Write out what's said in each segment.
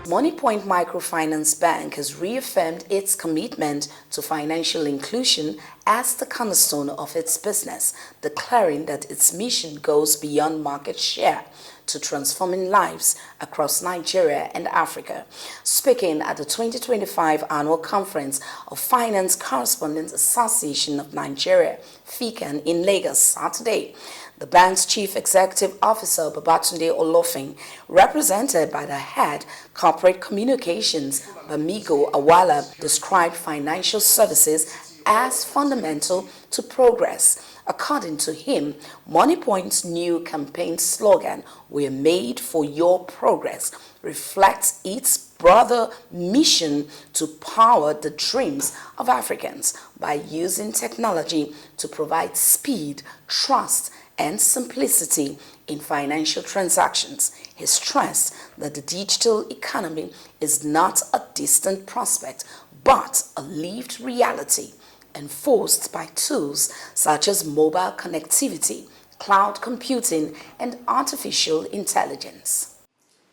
Moniepoint Micro Finance Bank has reaffirmed its commitment to financial inclusion as the cornerstone of its business, declaring that its mission goes beyond market share to transforming lives across Nigeria and Africa. Speaking at the 2025 annual conference of Finance Correspondents Association of Nigeria, FICAN, in Lagos Saturday, the bank's Chief Executive Officer, Babatunde Olofin, represented by the head corporate communications, Bemigho Awala, described financial services as fundamental to progress. According to him, Moniepoint's new campaign slogan, "We're made for your progress," reflects its broader mission to power the dreams of Africans by using technology to provide speed, trust, and simplicity in financial transactions. He stressed that the digital economy is not a distant prospect, but a lived reality, enforced by tools such as mobile connectivity, cloud computing, and artificial intelligence.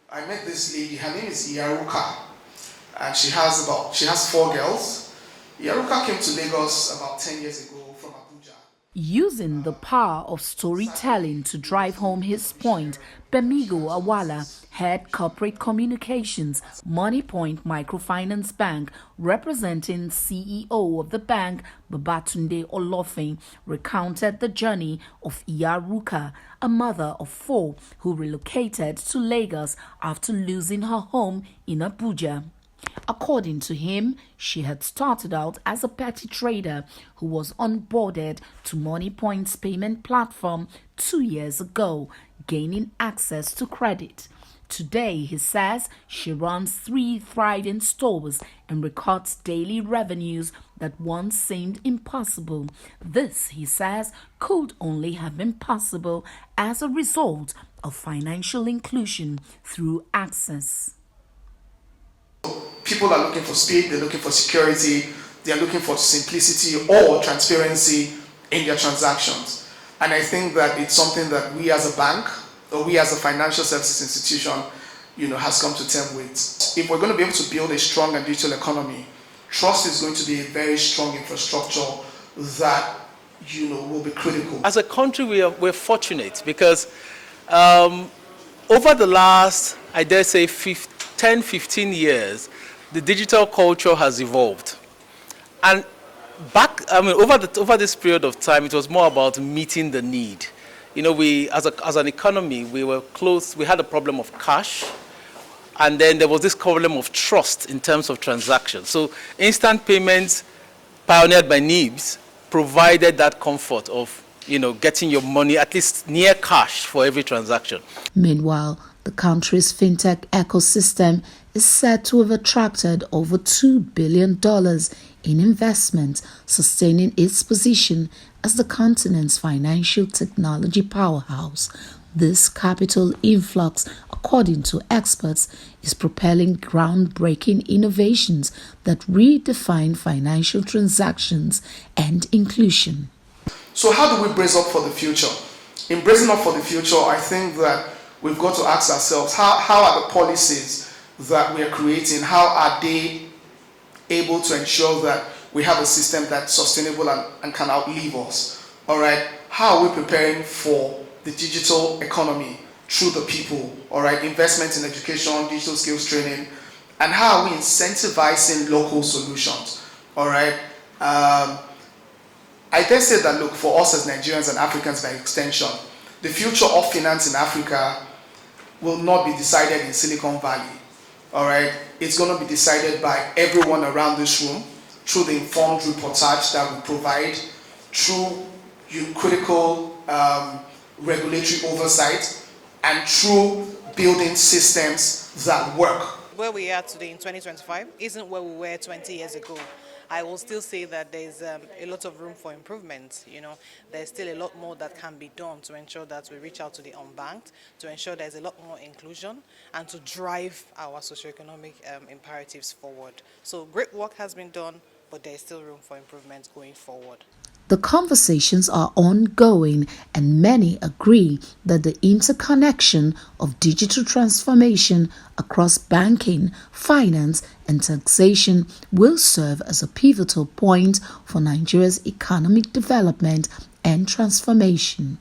I met this lady, her name is Iya Ruka, and she has 4 girls. Iya Ruka came to Lagos about 10 years ago from Abuja. Using the power of storytelling to drive home his point, Bemigho Awala, head corporate communications, Moniepoint Microfinance Bank, representing CEO of the bank, Babatunde Olofin, recounted the journey of Iya Ruka, a mother of 4 who relocated to Lagos after losing her home in Abuja. According to him, she had started out as a petty trader who was onboarded to Moniepoint's payment platform 2 years ago, gaining access to credit. Today, he says, she runs 3 thriving stores and records daily revenues that once seemed impossible. This, he says, could only have been possible as a result of financial inclusion through access. People are looking for speed, they're looking for security, they're looking for simplicity or transparency in their transactions. And I think that it's something that we as a bank, or we as a financial services institution, has come to terms with. If we're going to be able to build a strong and digital economy, trust is going to be a very strong infrastructure that, will be critical. As a country, we're fortunate because over the last, I dare say, 10, 15 years, the digital culture has evolved. And over this period of time, it was more about meeting the need. We, as an economy, we were close, we had a problem of cash, and then there was this problem of trust in terms of transactions. So instant payments, pioneered by NIBS, provided that comfort of, getting your money at least near cash for every transaction. Meanwhile, the country's fintech ecosystem is said to have attracted over $2 billion in investment, sustaining its position as the continent's financial technology powerhouse. This capital influx, according to experts, is propelling groundbreaking innovations that redefine financial transactions and inclusion. So how do we brace up for the future? In bracing up for the future, I think that we've got to ask ourselves, how are the policies that we are creating, how are they able to ensure that we have a system that's sustainable and can outlive us? All right, how are we preparing for the digital economy through the people? All right, investment in education, digital skills training, and how are we incentivizing local solutions? All right, I dare say that, look, for us as Nigerians and Africans by extension, the future of finance in Africa will not be decided in Silicon Valley. All right, it's going to be decided by everyone around this room through the informed reportage that we provide, through critical regulatory oversight, and through building systems that work. Where we are today in 2025 isn't where we were 20 years ago. I will still say that there's a lot of room for improvement. There's still a lot more that can be done to ensure that we reach out to the unbanked, to ensure there's a lot more inclusion, and to drive our socioeconomic imperatives forward. So great work has been done, but there's still room for improvement going forward. The conversations are ongoing, and many agree that the interconnection of digital transformation across banking, finance, and taxation will serve as a pivotal point for Nigeria's economic development and transformation.